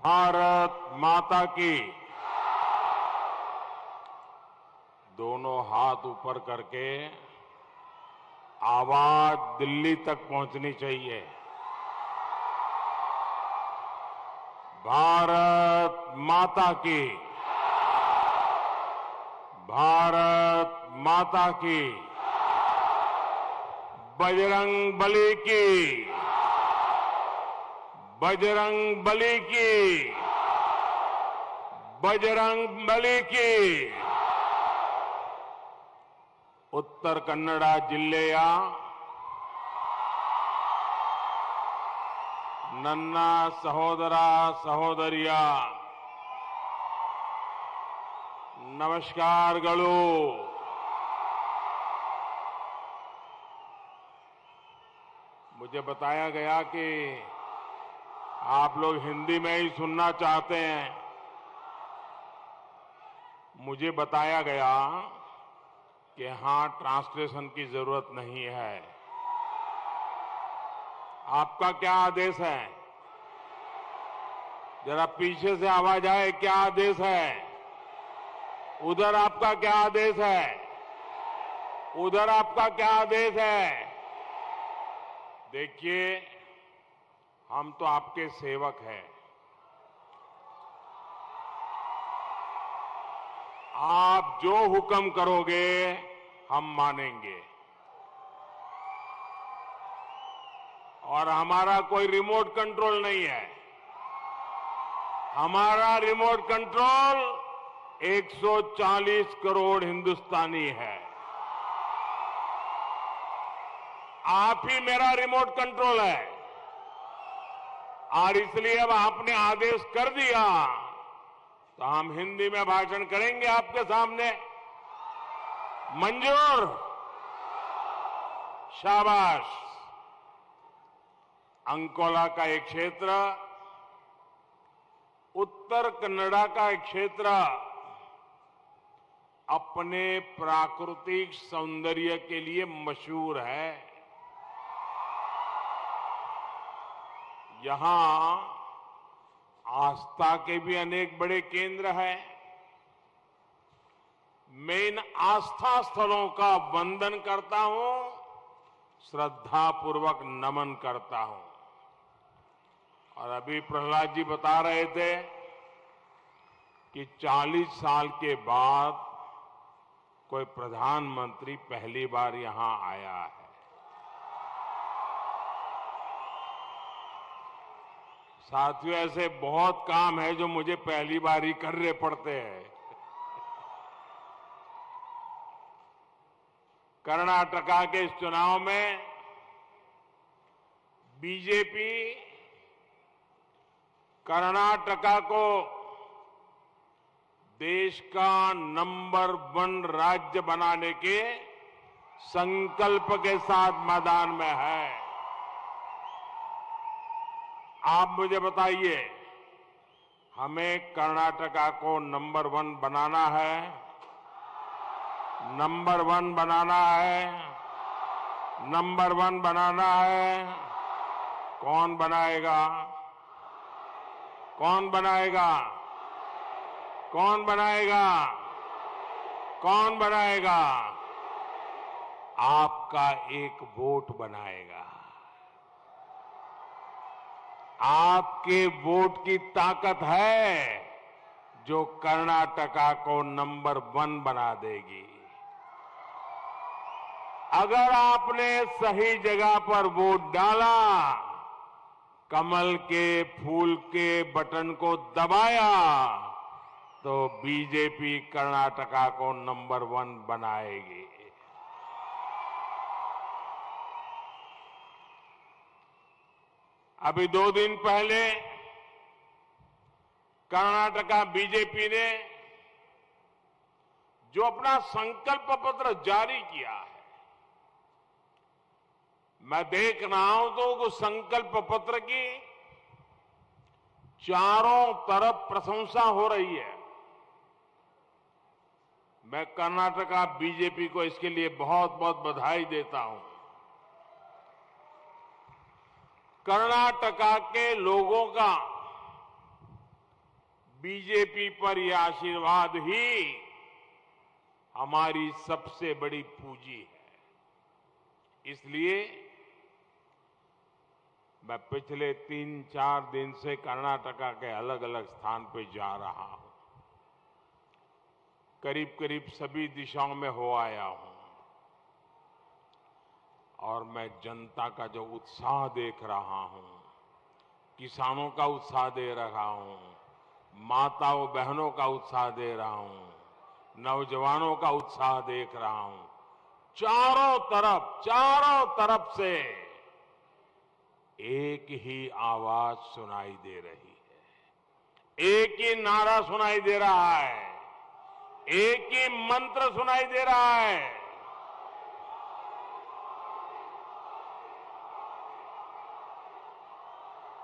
भारत माता की। दोनों हाथ ऊपर करके आवाज दिल्ली तक पहुंचनी चाहिए। भारत माता की। भारत माता की। बजरंग बली की। बजरंग बली की। बजरंग बली की। उत्तर कन्नड़ा जिल्ಲೆಯ ನನ್ನ ಸಹೋದರ ಸಹೋದರಿಯ ನಮಸ್कारಗಳು। मुझे बताया गया कि आप लोग हिंदी में ही सुनना चाहते हैं। मुझे बताया गया कि हां, ट्रांसलेशन की जरूरत नहीं है। आपका क्या आदेश है? जरा पीछे से आवाज आए, क्या आदेश है? उधर आपका क्या आदेश है? उधर आपका क्या आदेश है? देखिए, हम तो आपके सेवक हैं। आप जो हुक्म करोगे हम मानेंगे। और हमारा कोई रिमोट कंट्रोल नहीं है। हमारा रिमोट कंट्रोल 140 करोड़ हिंदुस्तानी है। आप ही मेरा रिमोट कंट्रोल है। और इसलिए अब आपने आदेश कर दिया तो हम हिंदी में भाषण करेंगे आपके सामने। मंजूर? शाबाश। अंकोला का एक क्षेत्र, उत्तर कन्नड़ा का एक क्षेत्र अपने प्राकृतिक सौंदर्य के लिए मशहूर है। यहां आस्था के भी अनेक बड़े केंद्र हैं। मैं इन आस्था स्थलों का वंदन करता हूं, श्रद्धापूर्वक नमन करता हूं। और अभी प्रहलाद जी बता रहे थे कि 40 साल के बाद कोई प्रधानमंत्री पहली बार यहां आया है। साथियों, ऐसे बहुत काम है जो मुझे पहली बार ही करने पड़ते हैं। कर्नाटका के इस चुनाव में बीजेपी कर्नाटका को देश का नंबर 1 राज्य बनाने के संकल्प के साथ मैदान में है। आप मुझे बताइए, हमें कर्नाटका को नंबर 1 बनाना है। नंबर 1 बनाना है। नंबर 1 बनाना है। कौन बनाएगा? कौन बनाएगा? कौन बनाएगा? कौन बनाएगा? आपका एक वोट बनाएगा। आपके वोट की ताकत है जो कर्नाटका को नंबर 1 बना देगी। अगर आपने सही जगह पर वोट डाला, कमल के फूल के बटन को दबाया, तो बीजेपी कर्नाटका को नंबर 1 बनाएगी। अभी 2 दिन पहले कर्नाटका बीजेपी ने जो अपना संकल्प पत्र जारी किया है, मैं देख रहा हूं तो उस संकल्प पत्र की चारों तरफ प्रशंसा हो रही है। मैं कर्नाटका बीजेपी को इसके लिए बहुत बहुत बधाई देता हूं। कर्नाटका के लोगों का बीजेपी पर यह आशीर्वाद ही हमारी सबसे बड़ी पूंजी है। इसलिए मैं पिछले 3-4 दिन से कर्नाटका के अलग अलग स्थान पर जा रहा हूं। करीब करीब सभी दिशाओं में हो आया हूं और मैं जनता का जो उत्साह देख रहा हूं, किसानों का उत्साह दे रहा हूं, माताओं बहनों का उत्साह दे रहा हूं, नौजवानों का उत्साह देख रहा हूं। चारों तरफ से एक ही आवाज सुनाई दे रही है, एक ही नारा सुनाई दे रहा है, एक ही मंत्र सुनाई दे रहा है।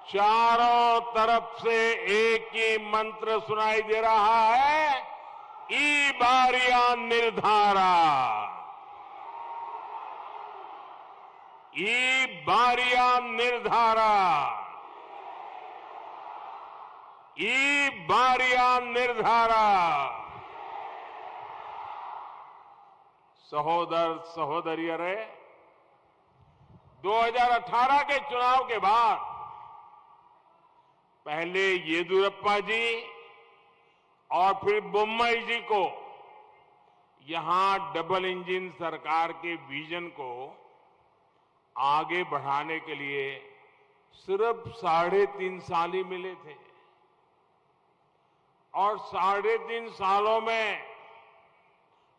चारों तरफ से एक ही मंत्र सुनाई दे रहा है, ई बारिया निर्धारा, ई बारिया निर्धारा, ई बारिया निर्धारा। सहोदर सहोदरियरे, 2018 के चुनाव के बाद पहले येदियुरप्पा जी और फिर बोम्मई जी को यहां डबल इंजन सरकार के विजन को आगे बढ़ाने के लिए सिर्फ 3.5 साल ही मिले थे और 3.5 सालों में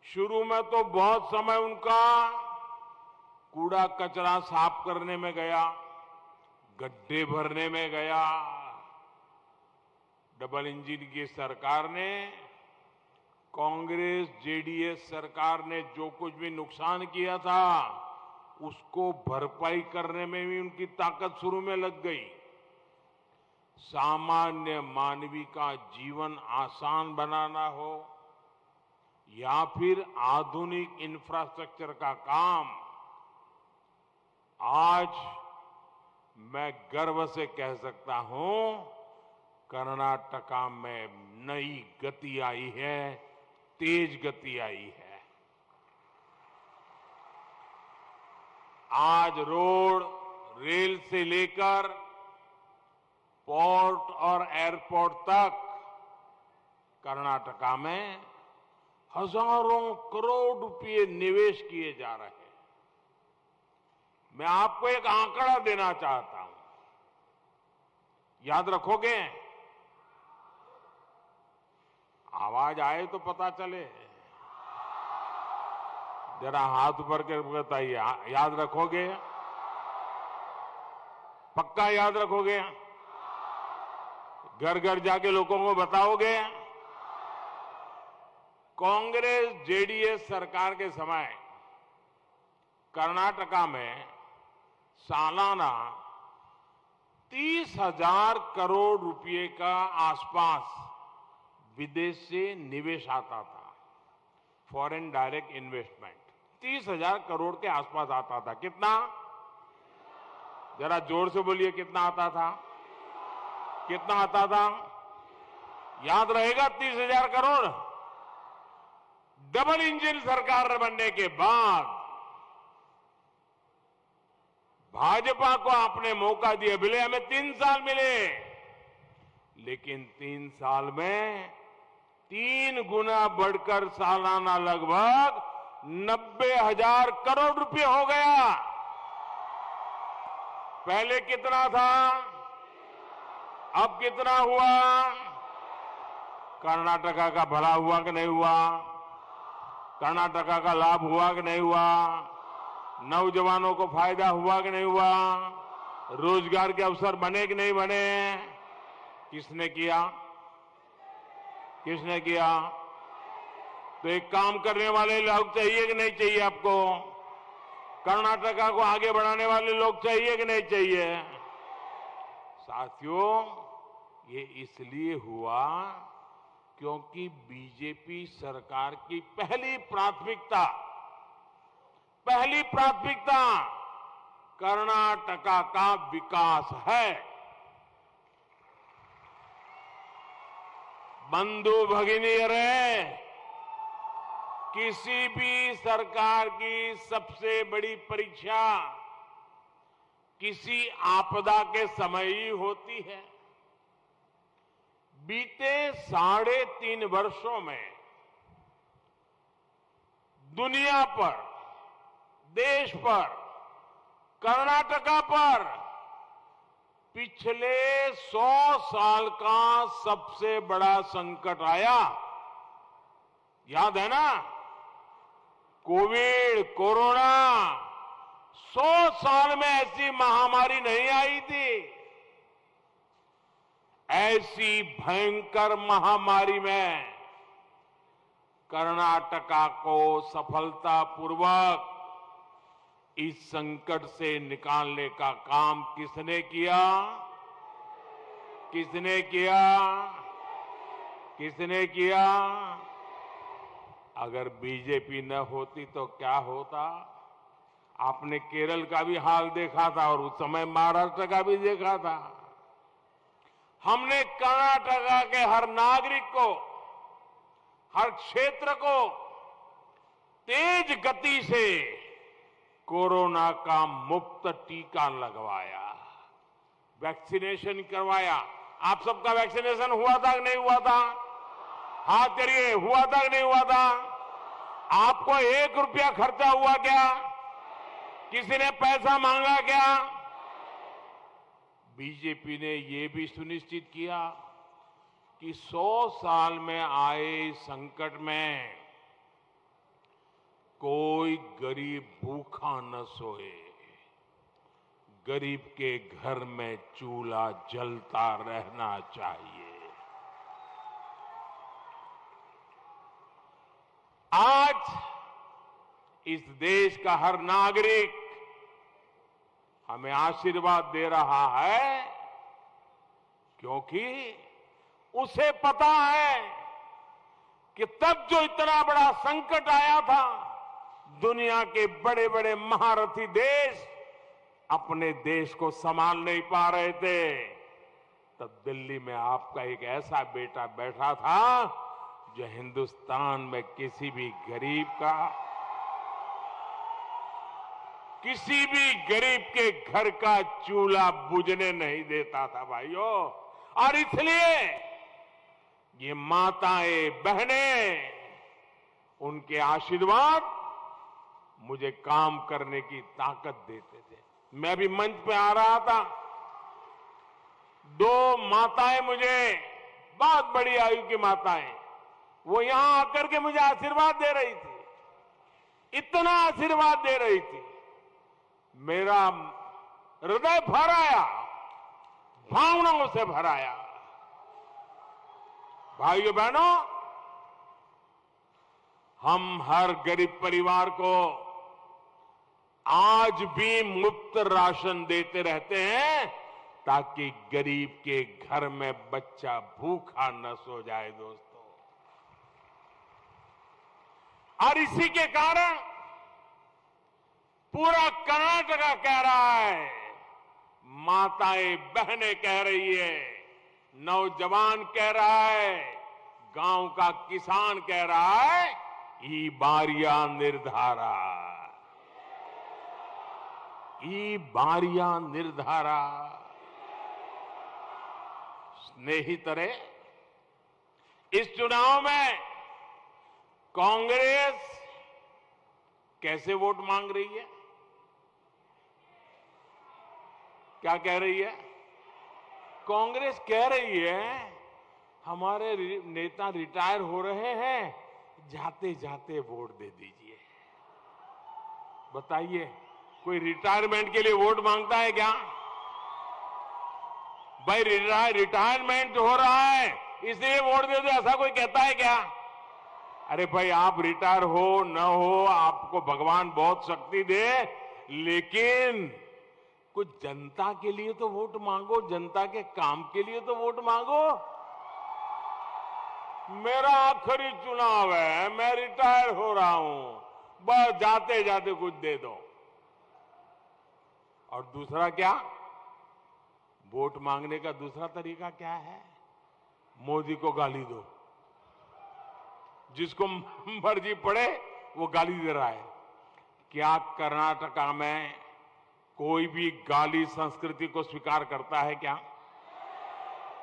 शुरू में तो बहुत समय उनका कूड़ा कचरा साफ करने में गया, गड्ढे भरने में गया। डबल इंजन की सरकार ने, कांग्रेस जेडीएस सरकार ने जो कुछ भी नुकसान किया था उसको भरपाई करने में भी उनकी ताकत शुरू में लग गई। सामान्य मानवी का जीवन आसान बनाना हो या फिर आधुनिक इंफ्रास्ट्रक्चर का काम, आज मैं गर्व से कह सकता हूं कर्नाटका में नई गति आई है, तेज गति आई है। आज रोड, रेल से लेकर पोर्ट और एयरपोर्ट तक कर्नाटका में हजारों करोड़ रुपए निवेश किए जा रहे हैं। मैं आपको एक आंकड़ा देना चाहता हूं, याद रखोगे? आवाज आए तो पता चले। जरा हाथ ऊपर कर बताइए, याद रखोगे? पक्का याद रखोगे? घर घर जाके लोगों को बताओगे? कांग्रेस जेडीएस सरकार के समय कर्नाटका में सालाना 30,000 करोड़ रुपए का आसपास विदेश से निवेश आता था। फॉरेन डायरेक्ट इन्वेस्टमेंट 30,000 करोड़ के आसपास आता था। कितना? जरा जोर से बोलिए, कितना आता था? कितना आता था? याद रहेगा? 30,000 करोड़। डबल इंजन सरकार बनने के बाद भाजपा को आपने मौका दिया, भले हमें 3 साल मिले, लेकिन 3 साल में 3 गुना बढ़कर सालाना लगभग 90,000 करोड़ रुपए हो गया। पहले कितना था, अब कितना हुआ? कर्नाटका का भला हुआ कि नहीं हुआ? कर्नाटका का लाभ हुआ कि नहीं हुआ? नौजवानों को फायदा हुआ कि नहीं हुआ? रोजगार के अवसर बने कि नहीं बने? किसने किया? किसने किया? तो एक काम करने वाले लोग चाहिए कि नहीं चाहिए आपको? कर्नाटका को आगे बढ़ाने वाले लोग चाहिए कि नहीं चाहिए? साथियों, ये इसलिए हुआ क्योंकि बीजेपी सरकार की पहली प्राथमिकता कर्नाटका का विकास है। बंधु भगिनी रहे, किसी भी सरकार की सबसे बड़ी परीक्षा किसी आपदा के समय ही होती है। बीते 3.5 वर्षों में दुनिया पर, देश पर, कर्नाटका पर पिछले 100 साल का सबसे बड़ा संकट आया। याद है ना? कोविड, कोरोना, 100 साल में ऐसी महामारी नहीं आई थी। ऐसी भयंकर महामारी में कर्नाटका को सफलतापूर्वक इस संकट से निकालने का काम किसने किया? किसने किया? किसने किया? अगर बीजेपी न होती तो क्या होता? आपने केरल का भी हाल देखा था और उस समय महाराष्ट्र का भी देखा था। हमने कर्नाटका के हर नागरिक को, हर क्षेत्र को तेज गति से कोरोना का मुफ्त टीका लगवाया, वैक्सीनेशन करवाया। आप सबका वैक्सीनेशन हुआ था कि नहीं हुआ था? हाथ करिए, हुआ था कि नहीं हुआ था? आपको 1 रुपया खर्चा हुआ क्या? किसी ने पैसा मांगा क्या? बीजेपी ने यह भी सुनिश्चित किया कि 100 साल में आए संकट में कोई गरीब भूखा न सोए, गरीब के घर में चूल्हा जलता रहना चाहिए। आज इस देश का हर नागरिक हमें आशीर्वाद दे रहा है, क्योंकि उसे पता है कि तब जो इतना बड़ा संकट आया था, दुनिया के बड़े बड़े महारथी देश अपने देश को संभाल नहीं पा रहे थे। तब दिल्ली में आपका एक ऐसा बेटा बैठा था जो हिंदुस्तान में किसी भी गरीब का, किसी भी गरीब के घर का चूल्हा बुझने नहीं देता था भाइयों। और इसलिए ये माताएं, बहनें, उनके आशीर्वाद मुझे काम करने की ताकत देते थे। मैं अभी मंच पे आ रहा था, 2 माताएं मुझे, बहुत बड़ी आयु की माताएं, वो यहां आकर के मुझे आशीर्वाद दे रही थी। इतना आशीर्वाद दे रही थी, मेरा हृदय भर आया, भावनाओं से भर आया। भाइयों बहनों, हम हर गरीब परिवार को आज भी मुफ्त राशन देते रहते हैं, ताकि गरीब के घर में बच्चा भूखा न सो जाए दोस्तों। और इसी के कारण पूरा कर्नाटका कह रहा है, माताएं बहनें कह रही है, नौजवान कह रहा है, गांव का किसान कह रहा है, ई बारिया निर्धारा, ई बारिया निर्धारा। स्नेहितरे, इस चुनाव में कांग्रेस कैसे वोट मांग रही है? क्या कह रही है? कांग्रेस कह रही है, हमारे नेता रिटायर हो रहे हैं, जाते जाते वोट दे दीजिए। बताइए, कोई रिटायरमेंट के लिए वोट मांगता है क्या? भाई रिटायरमेंट हो रहा है इसलिए वोट दे दो, ऐसा कोई कहता है क्या? अरे भाई, आप रिटायर हो न हो, आपको भगवान बहुत शक्ति दे, लेकिन कुछ जनता के लिए तो वोट मांगो, जनता के काम के लिए तो वोट मांगो। मेरा आखिरी चुनाव है, मैं रिटायर हो रहा हूं, बस जाते जाते कुछ दे दो। और दूसरा क्या? वोट मांगने का दूसरा तरीका क्या है? मोदी को गाली दो। जिसको मर्जी पड़े वो गाली दे रहा है। क्या कर्नाटका में कोई भी गाली संस्कृति को स्वीकार करता है क्या?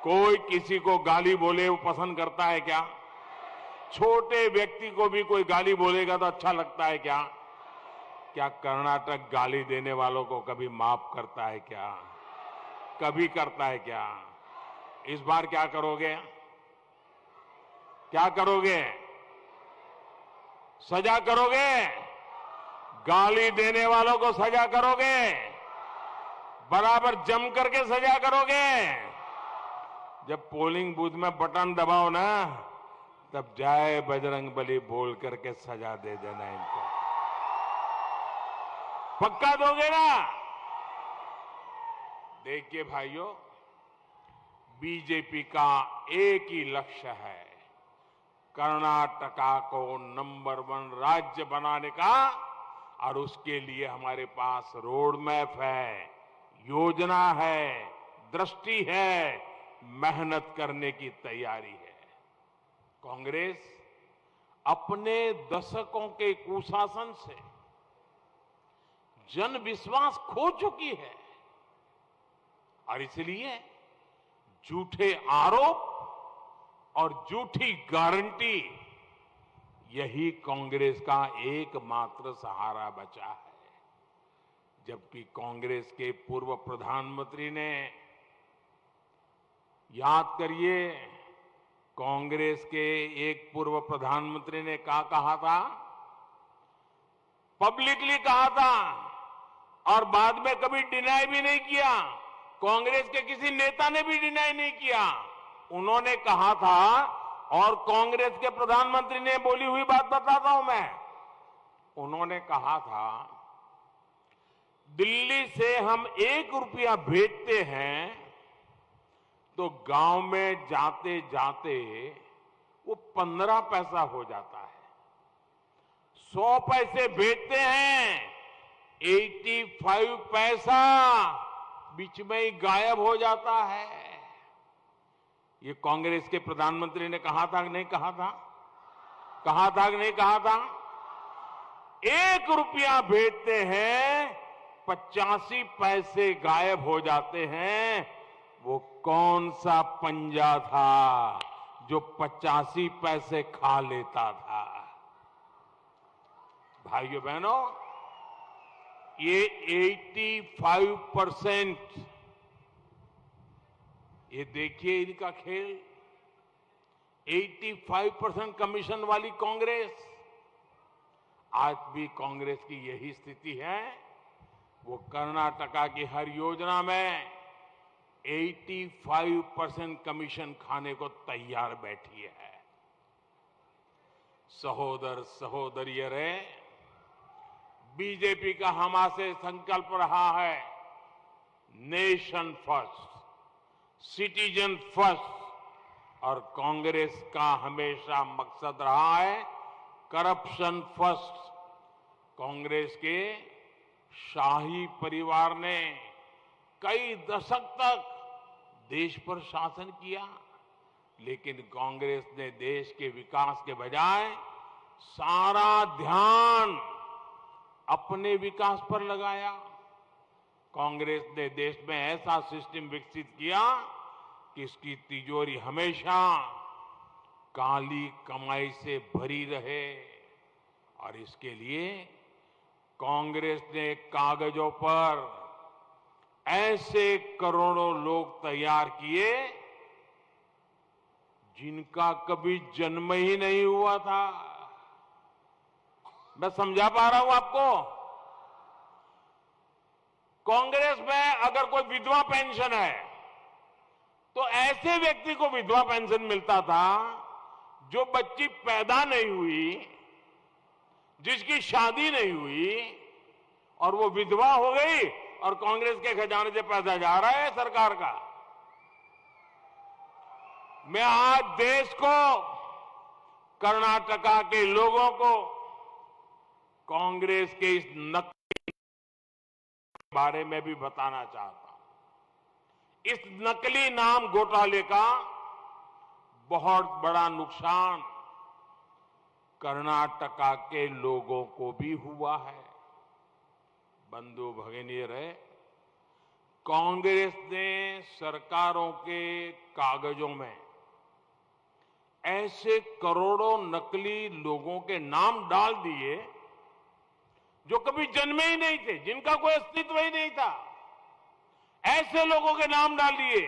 कोई किसी को गाली बोले वो पसंद करता है क्या? छोटे व्यक्ति को भी कोई गाली बोलेगा तो अच्छा लगता है क्या? क्या कर्नाटक गाली देने वालों को कभी माफ करता है क्या? कभी करता है क्या? इस बार क्या करोगे? क्या करोगे? सजा करोगे? गाली देने वालों को सजा करोगे? बराबर जम करके सजा करोगे? जब पोलिंग बूथ में बटन दबाओ ना, तब जय बजरंगबली बोल करके सजा दे देना इनको। पक्का दोगे ना? देखिए भाइयों, बीजेपी का एक ही लक्ष्य है, कर्नाटका को नंबर 1 राज्य बनाने का। और उसके लिए हमारे पास रोड मैप है, योजना है, दृष्टि है, मेहनत करने की तैयारी है। कांग्रेस अपने दशकों के कुशासन से जन विश्वास खो चुकी है और इसलिए झूठे आरोप और झूठी गारंटी, यही कांग्रेस का एकमात्र सहारा बचा है। जबकि कांग्रेस के पूर्व प्रधानमंत्री ने, याद करिए, कांग्रेस के एक पूर्व प्रधानमंत्री ने क्या कहा था? पब्लिकली कहा था और बाद में कभी डिनाई भी नहीं किया। कांग्रेस के किसी नेता ने भी डिनाई नहीं किया। उन्होंने कहा था, और कांग्रेस के प्रधानमंत्री ने बोली हुई बात बताता हूं मैं। उन्होंने कहा था, दिल्ली से हम 1 रुपया भेजते हैं तो गांव में जाते जाते वो 15 पैसा हो जाता है। 100 पैसे भेजते हैं, 85 पैसा बीच में ही गायब हो जाता है। ये कांग्रेस के प्रधानमंत्री ने कहा था कि नहीं कहा था? कहा था कि नहीं कहा था? 1 रुपया भेजते हैं, 85 पैसे गायब हो जाते हैं। वो कौन सा पंजा था जो 85 पैसे खा लेता था? भाइयों बहनों, ये 85%, ये देखिए इनका खेल। 85% कमीशन वाली कांग्रेस, आज भी कांग्रेस की यही स्थिति है। वो कर्नाटका की हर योजना में 85% कमीशन खाने को तैयार बैठी है। सहोदर सहोदरियों रे, बीजेपी का हमारे संकल्प रहा है नेशन फर्स्ट, सिटीजन फर्स्ट, और कांग्रेस का हमेशा मकसद रहा है करप्शन फर्स्ट। कांग्रेस के शाही परिवार ने कई दशक तक देश पर शासन किया, लेकिन कांग्रेस ने देश के विकास के बजाय सारा ध्यान अपने विकास पर लगाया। कांग्रेस ने देश में ऐसा सिस्टम विकसित किया कि इसकी तिजोरी हमेशा काली कमाई से भरी रहे। और इसके लिए कांग्रेस ने कागजों पर ऐसे करोड़ों लोग तैयार किए जिनका कभी जन्म ही नहीं हुआ था। मैं समझा पा रहा हूं आपको? कांग्रेस में अगर कोई विधवा पेंशन है तो ऐसे व्यक्ति को विधवा पेंशन मिलता था जो बच्ची पैदा नहीं हुई, जिसकी शादी नहीं हुई, और वो विधवा हो गई और कांग्रेस के खजाने से पैसा जा रहा है सरकार का। मैं आज देश को, कर्नाटका के लोगों को कांग्रेस के इस नकली बारे में भी बताना चाहता हूं। इस नकली नाम घोटाले का बहुत बड़ा नुकसान कर्नाटका के लोगों को भी हुआ है। बंधु भगिनी रहे, कांग्रेस ने सरकारों के कागजों में ऐसे करोड़ों नकली लोगों के नाम डाल दिए जो कभी जन्मे ही नहीं थे, जिनका कोई अस्तित्व ही नहीं था। ऐसे लोगों के नाम डाल दिए,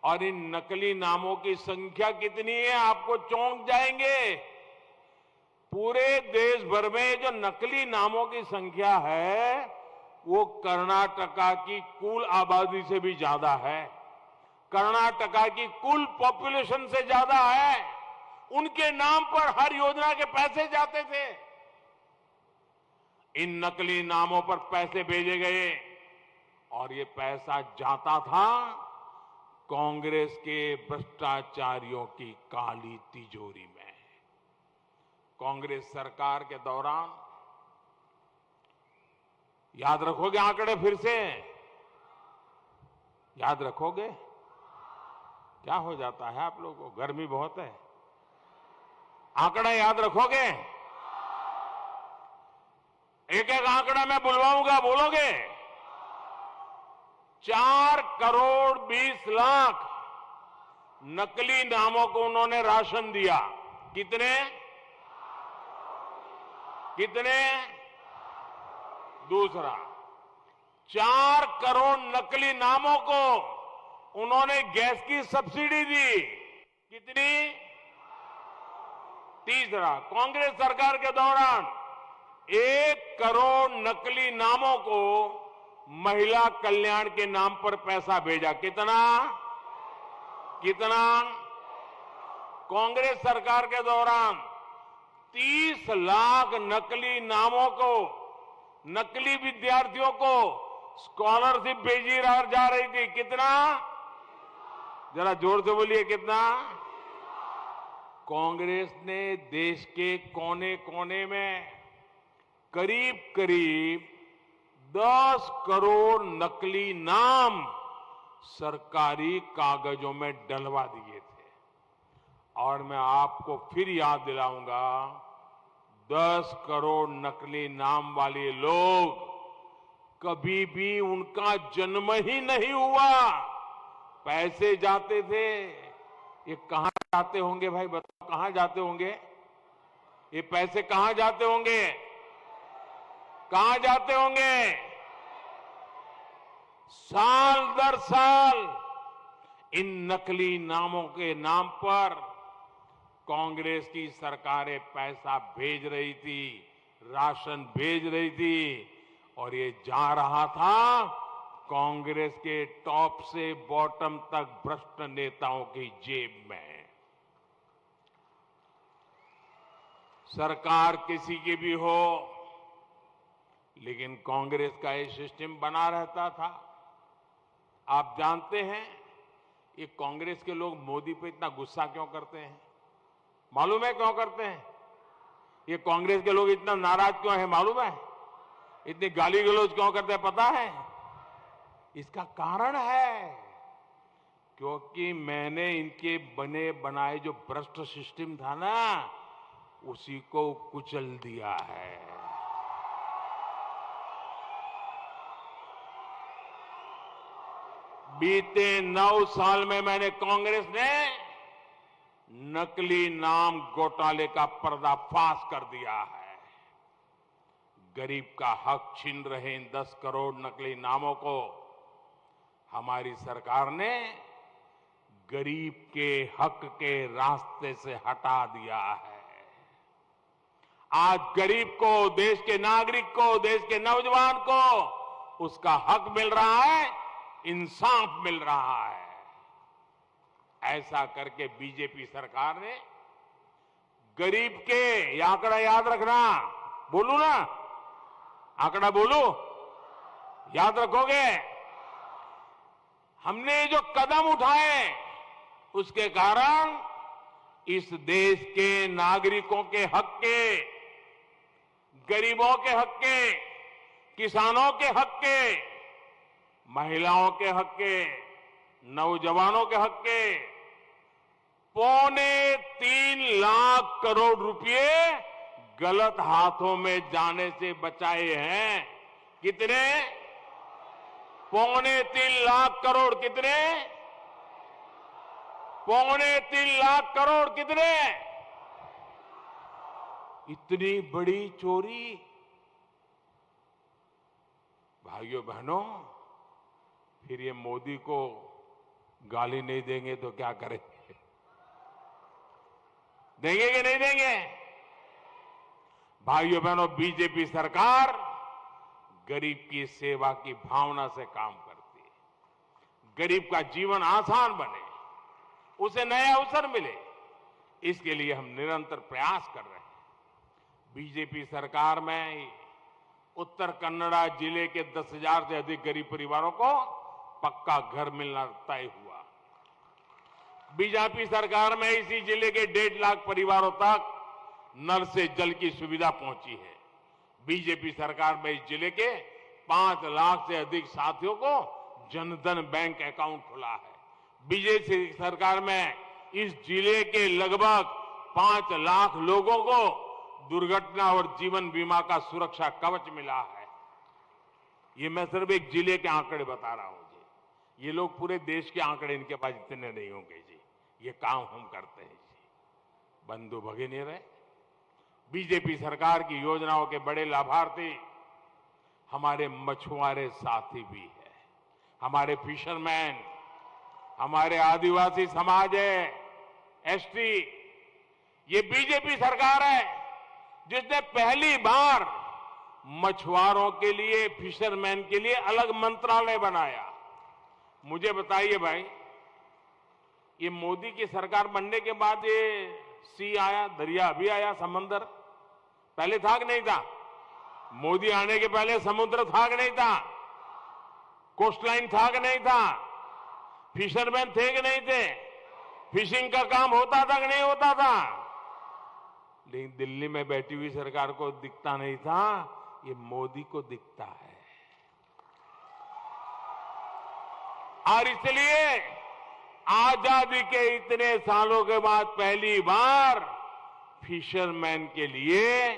और इन नकली नामों की संख्या कितनी है आपको चौंक जाएंगे। पूरे देश भर में जो नकली नामों की संख्या है वो कर्नाटका की कुल आबादी से भी ज्यादा है, कर्नाटका की कुल पॉपुलेशन से ज्यादा है। उनके नाम पर हर योजना के पैसे जाते थे। इन नकली नामों पर पैसे भेजे गए और ये पैसा जाता था कांग्रेस के भ्रष्टाचारियों की काली तिजोरी में। कांग्रेस सरकार के दौरान, याद रखोगे आंकड़े फिर से? याद रखोगे? क्या हो जाता है आप लोगों को? गर्मी बहुत है। आंकड़ा याद रखोगे? एक एक आंकड़ा मैं बुलवाऊंगा, बोलोगे? 4 करोड़ 20 लाख नकली नामों को उन्होंने राशन दिया। कितने? दूसरा, 4 करोड़ नकली नामों को उन्होंने गैस की सब्सिडी दी। कितनी? तीसरा, कांग्रेस सरकार के दौरान 1 करोड़ नकली नामों को महिला कल्याण के नाम पर पैसा भेजा। कितना? कांग्रेस सरकार के दौरान 30 लाख नकली नामों को, नकली विद्यार्थियों को स्कॉलरशिप भेजी जा रही थी। कितना? जरा जोर से बोलिए, कितना? कांग्रेस ने देश के कोने कोने में करीब करीब 10 करोड़ नकली नाम सरकारी कागजों में डलवा दिए थे। और मैं आपको फिर याद दिलाऊंगा, 10 करोड़ नकली नाम वाले लोग कभी भी उनका जन्म ही नहीं हुआ। पैसे जाते थे। ये कहां जाते होंगे भाई? बताओ, कहां जाते होंगे? ये पैसे कहां जाते होंगे? कहां जाते होंगे? साल दर साल इन नकली नामों के नाम पर कांग्रेस की सरकारें पैसा भेज रही थी, राशन भेज रही थी, और ये जा रहा था कांग्रेस के टॉप से बॉटम तक भ्रष्ट नेताओं की जेब में। सरकार किसी की भी हो, लेकिन कांग्रेस का ये सिस्टम बना रहता था। आप जानते हैं ये कांग्रेस के लोग मोदी पे इतना गुस्सा क्यों करते हैं? मालूम है क्यों करते हैं? ये कांग्रेस के लोग इतना नाराज क्यों है मालूम है? इतनी गाली गलौज क्यों करते हैं पता है? इसका कारण है क्योंकि मैंने इनके बने बनाए जो भ्रष्ट सिस्टम था ना, उसी को कुचल दिया है। बीते 9 साल में मैंने कांग्रेस ने नकली नाम घोटाले का पर्दाफाश कर दिया है। गरीब का हक छीन रहे इन 10 करोड़ नकली नामों को हमारी सरकार ने गरीब के हक के रास्ते से हटा दिया है। आज गरीब को, देश के नागरिक को, देश के नौजवान को उसका हक मिल रहा है, इंसाफ मिल रहा है। ऐसा करके बीजेपी सरकार ने गरीब के, ये आंकड़ा याद रखना, बोलू ना, आंकड़ा बोलू, याद रखोगे? हमने जो कदम उठाए उसके कारण इस देश के नागरिकों के हक के, गरीबों के हक के, किसानों के हक के, महिलाओं के हक के, नौजवानों के हक के ₹3.25 लाख रुपए गलत हाथों में जाने से बचाए हैं। कितने? ₹3.25 लाख। कितने? ₹3.25 लाख। कितने? इतनी बड़ी चोरी। भाइयों बहनों, फिर ये मोदी को गाली नहीं देंगे तो क्या करेंगे? देंगे कि नहीं देंगे? भाइयों बहनों, बीजेपी सरकार गरीब की सेवा की भावना से काम करती है। गरीब का जीवन आसान बने, उसे नया अवसर मिले, इसके लिए हम निरंतर प्रयास कर रहे हैं। बीजेपी सरकार में उत्तर कन्नड़ा जिले के 10,000 से अधिक गरीब परिवारों को पक्का घर मिलना तय हुआ। बीजेपी सरकार में इसी जिले के 1.5 लाख परिवारों तक नल से जल की सुविधा पहुंची है। बीजेपी सरकार में इस जिले के 5 लाख से अधिक साथियों को जनधन बैंक अकाउंट खुला है। बीजेपी सरकार में इस जिले के लगभग 5 लाख लोगों को दुर्घटना और जीवन बीमा का सुरक्षा कवच मिला है। ये मैं सिर्फ एक जिले के आंकड़े बता रहा हूं जी। ये लोग पूरे देश के आंकड़े इनके पास इतने नहीं होंगे जी। ये काम हम करते हैं जी। बंधु भगिनी रहे, बीजेपी सरकार की योजनाओं के बड़े लाभार्थी हमारे मछुआरे साथी भी है, हमारे फिशरमैन, हमारे आदिवासी समाज है, एसटी। ये बीजेपी सरकार है जिसने पहली बार मछुआरों के लिए, फिशरमैन के लिए अलग मंत्रालय बनाया। मुझे बताइए भाई, ये मोदी की सरकार बनने के बाद ये सी आया, दरिया अभी आया, समंदर पहले था कि नहीं था? मोदी आने के पहले समुद्र था कि नहीं था? कोस्टलाइन था कि नहीं था? फिशरमैन थे कि नहीं थे? फिशिंग का काम होता था कि नहीं होता था? लेकिन दिल्ली में बैठी हुई सरकार को दिखता नहीं था, ये मोदी को दिखता है। और इसलिए आजादी के इतने सालों के बाद पहली बार फिशरमैन के लिए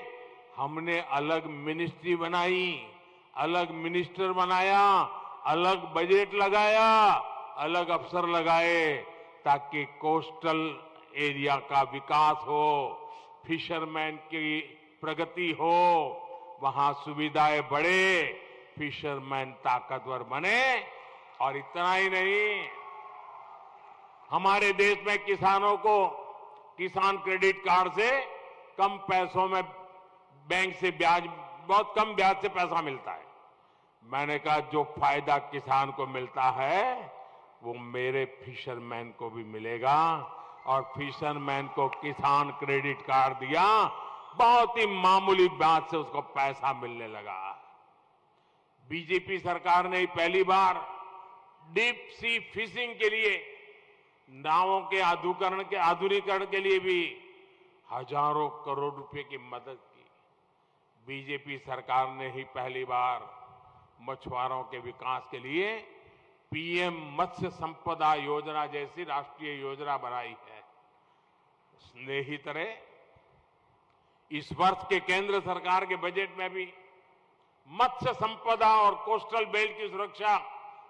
हमने अलग मिनिस्ट्री बनाई, अलग मिनिस्टर बनाया, अलग बजट लगाया, अलग अफसर लगाए, ताकि कोस्टल एरिया का विकास हो, फिशरमैन की प्रगति हो, वहां सुविधाएं बढ़े, फिशरमैन ताकतवर बने। और इतना ही नहीं, हमारे देश में किसानों को किसान क्रेडिट कार्ड से कम पैसों में बैंक से ब्याज, बहुत कम ब्याज से पैसा मिलता है। मैंने कहा जो फायदा किसान को मिलता है वो मेरे फिशरमैन को भी मिलेगा। और फिशरमैन को किसान क्रेडिट कार्ड दिया, बहुत ही मामूली ब्याज से उसको पैसा मिलने लगा। बीजेपी सरकार ने पहली बार डीप सी फिशिंग के लिए, नावों के आधुनिकीकरण के लिए भी हजारों करोड़ रुपए की मदद की। बीजेपी सरकार ने ही पहली बार मछुआरों के विकास के लिए पीएम मत्स्य संपदा योजना जैसी राष्ट्रीय योजना बनाई है। स्नेहितरे, इस वर्ष के केंद्र सरकार के बजट में भी मत्स्य संपदा और कोस्टल बेल्ट की सुरक्षा,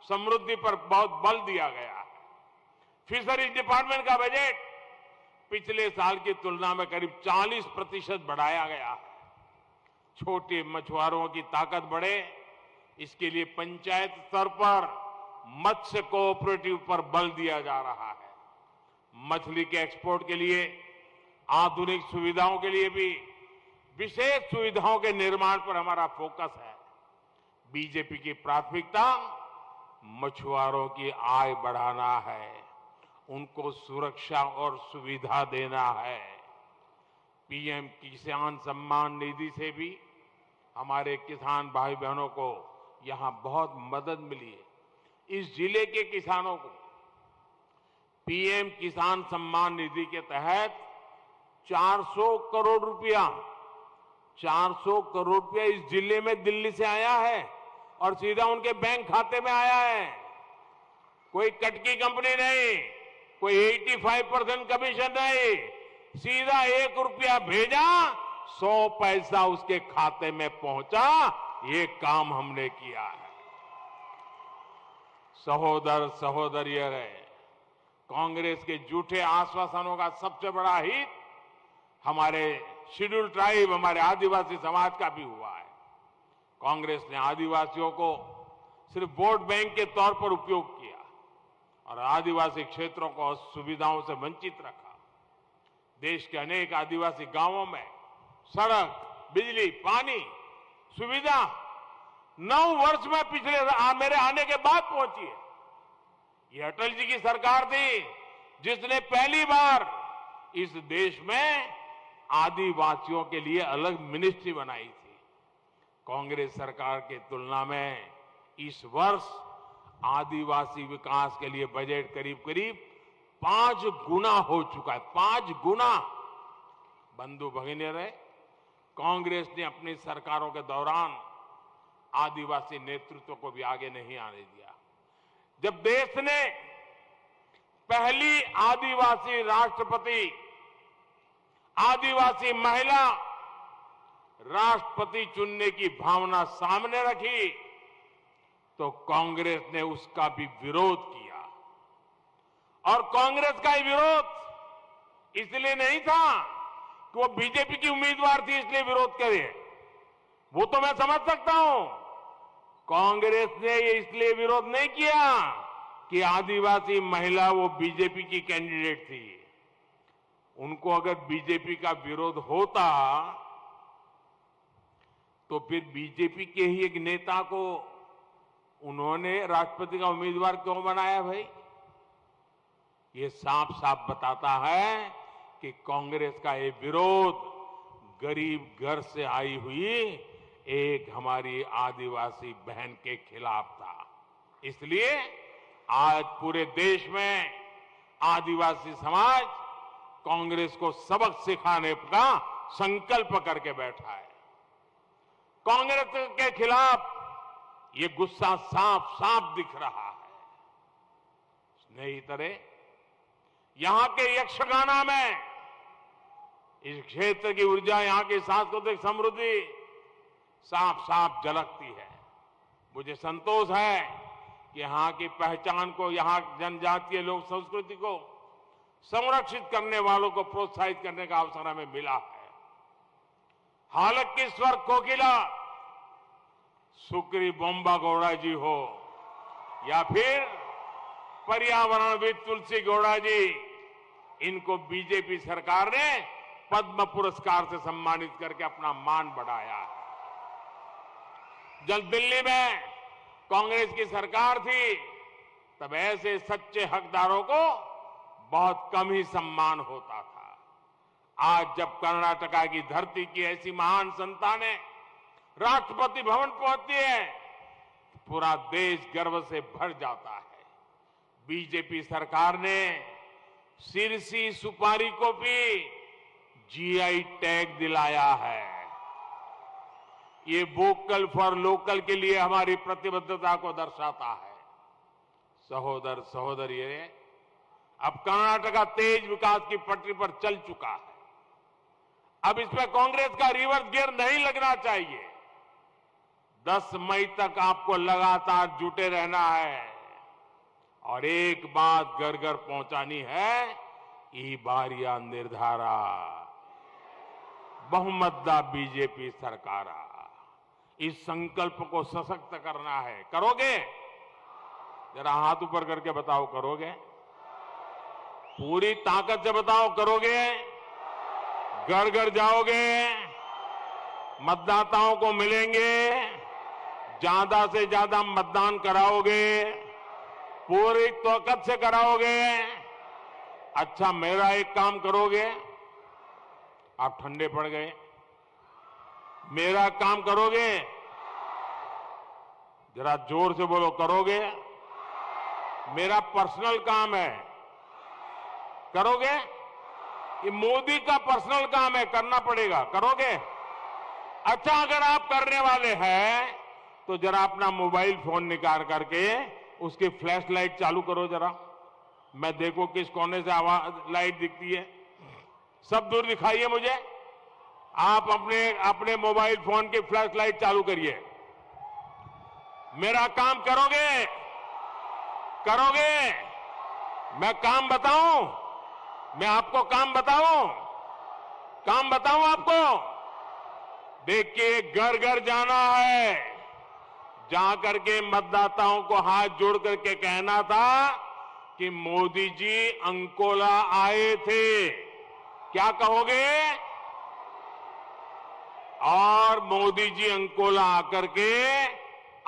समृद्धि पर बहुत बल दिया गया है। फिशरीज डिपार्टमेंट का बजट पिछले साल की तुलना में करीब 40% बढ़ाया गया है। छोटे मछुआरों की ताकत बढ़े, इसके लिए पंचायत स्तर पर मत्स्य कोऑपरेटिव पर बल दिया जा रहा है। मछली के एक्सपोर्ट के लिए, आधुनिक सुविधाओं के लिए भी विशेष सुविधाओं के निर्माण पर हमारा फोकस है। बीजेपी की प्राथमिकता मछुआरों की आय बढ़ाना है, उनको सुरक्षा और सुविधा देना है। पीएम किसान सम्मान निधि से भी हमारे किसान भाई बहनों को यहां बहुत मदद मिली है। इस जिले के किसानों को पीएम किसान सम्मान निधि के तहत 400 करोड़ रुपया, 400 करोड़ रुपया इस जिले में दिल्ली से आया है और सीधा उनके बैंक खाते में आया है। कोई कटकी कंपनी नहीं, कोई 85% कमीशन नहीं, सीधा 1 रुपया भेजा, 100 पैसा उसके खाते में पहुंचा। ये काम हमने किया है। सहोदर सहोदरियों, कांग्रेस के झूठे आश्वासनों का सबसे बड़ा हित हमारे शेड्यूल ट्राइब, हमारे आदिवासी समाज का भी हुआ है। कांग्रेस ने आदिवासियों को सिर्फ वोट बैंक के तौर पर उपयोग किया और आदिवासी क्षेत्रों को सुविधाओं से वंचित रखा। देश के अनेक आदिवासी गांवों में सड़क, बिजली, पानी सुविधा 9 वर्ष में पिछले मेरे आने के बाद पहुंची है। ये अटल जी की सरकार थी जिसने पहली बार इस देश में आदिवासियों के लिए अलग मिनिस्ट्री बनाई थी। कांग्रेस सरकार की तुलना में इस वर्ष आदिवासी विकास के लिए बजट करीब करीब 5 गुना हो चुका है। 5 गुना। बंधु भगिनी, कांग्रेस ने अपनी सरकारों के दौरान आदिवासी नेतृत्व को भी आगे नहीं आने दिया। जब देश ने पहली आदिवासी राष्ट्रपति, आदिवासी महिला राष्ट्रपति चुनने की भावना सामने रखी तो कांग्रेस ने उसका भी विरोध किया। और कांग्रेस का ये विरोध इसलिए नहीं था कि वो बीजेपी की उम्मीदवार थी इसलिए विरोध करे, वो तो मैं समझ सकता हूं। कांग्रेस ने ये इसलिए विरोध नहीं किया कि आदिवासी महिला वो बीजेपी की कैंडिडेट थी। उनको अगर बीजेपी का विरोध होता तो फिर बीजेपी के ही एक नेता को उन्होंने राष्ट्रपति का उम्मीदवार क्यों बनाया भाई? ये साफ साफ बताता है कि कांग्रेस का ये विरोध गरीब घर से आई हुई एक हमारी आदिवासी बहन के खिलाफ था। इसलिए आज पूरे देश में आदिवासी समाज कांग्रेस को सबक सिखाने का संकल्प करके बैठा है। कांग्रेस के खिलाफ ये गुस्सा साफ साफ दिख रहा है। स्नेहितरे, यहां के यक्षगाना में इस क्षेत्र की ऊर्जा, यहां की सांस्कृतिक समृद्धि साफ साफ झलकती है। मुझे संतोष है कि यहां की पहचान को, यहां जनजातीय लोक संस्कृति को संरक्षित करने वालों को प्रोत्साहित करने का अवसर हमें मिला है। हालक की स्वर कोकिला सुक्री बोम्बा गौड़ा जी हो या फिर पर्यावरणविद तुलसी गौड़ा जी, इनको बीजेपी सरकार ने पद्म पुरस्कार से सम्मानित करके अपना मान बढ़ाया है। जब दिल्ली में कांग्रेस की सरकार थी तब ऐसे सच्चे हकदारों को बहुत कम ही सम्मान होता था। आज जब कर्नाटका की धरती की ऐसी महान संतानें राष्ट्रपति भवन पहुंचती है तो पूरा देश गर्व से भर जाता है। बीजेपी सरकार ने सिरसी सुपारी को भी जीआई टैग दिलाया है। ये वोकल फॉर लोकल के लिए हमारी प्रतिबद्धता को दर्शाता है। सहोदर सहोदरियों, अब कर्नाटका तेज विकास की पटरी पर चल चुका है। अब इसमें कांग्रेस का रिवर्स गियर नहीं लगना चाहिए। 10 मई तक आपको लगातार जुटे रहना है और एक बात घर घर पहुंचानी है, ई बारिया निर्धारा बहुमतदा बीजेपी सरकारा। इस संकल्प को सशक्त करना है। करोगे? जरा हाथ ऊपर करके बताओ, करोगे? पूरी ताकत से बताओ, करोगे? घर घर जाओगे, मतदाताओं को मिलेंगे, ज्यादा से ज्यादा मतदान कराओगे, पूरी ताकत से कराओगे। अच्छा, मेरा एक काम करोगे? आप ठंडे पड़ गए। मेरा काम करोगे? जरा जोर से बोलो, करोगे? मेरा पर्सनल काम है, करोगे? ये मोदी का पर्सनल काम है, करना पड़ेगा, करोगे? अच्छा, अगर आप करने वाले हैं तो जरा अपना मोबाइल फोन निकाल करके उसकी फ्लैश लाइट चालू करो जरा। मैं देखो किस कोने से आवाज लाइट दिखती है, सब दूर दिखाइए मुझे। आप अपने अपने मोबाइल फोन की फ्लैश लाइट चालू करिए। मेरा काम करोगे? करोगे? मैं काम बताऊं? मैं आपको काम बताऊं? काम बताऊं आपको? देखिए, घर घर जाना है, जाकर के मतदाताओं को हाथ जोड़ करके कहना था कि मोदी जी अंकोला आए थे, क्या कहोगे? और मोदी जी अंकोला आकर के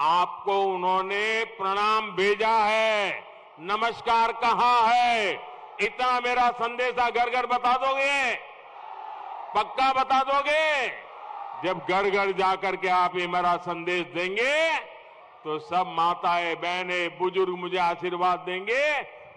आपको उन्होंने प्रणाम भेजा है, नमस्कार कहा है। इतना मेरा संदेशा घर घर बता दोगे? पक्का बता दोगे? जब घर घर जाकर के आप ये मेरा संदेश देंगे तो सब माताएं, बहनें, बुजुर्ग मुझे आशीर्वाद देंगे,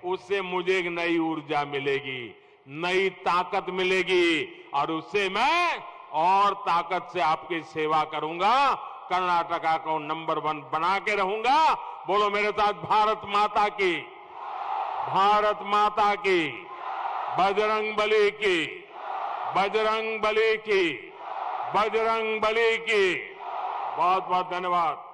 उससे मुझे एक नई ऊर्जा मिलेगी, नई ताकत मिलेगी, और उससे मैं और ताकत से आपकी सेवा करूंगा, कर्नाटका को नंबर 1 बना के रहूंगा। बोलो मेरे साथ, भारत माता की, भारत माता की, बजरंग बली की, बजरंग बली की, बजरंग बली की। बहुत बहुत धन्यवाद।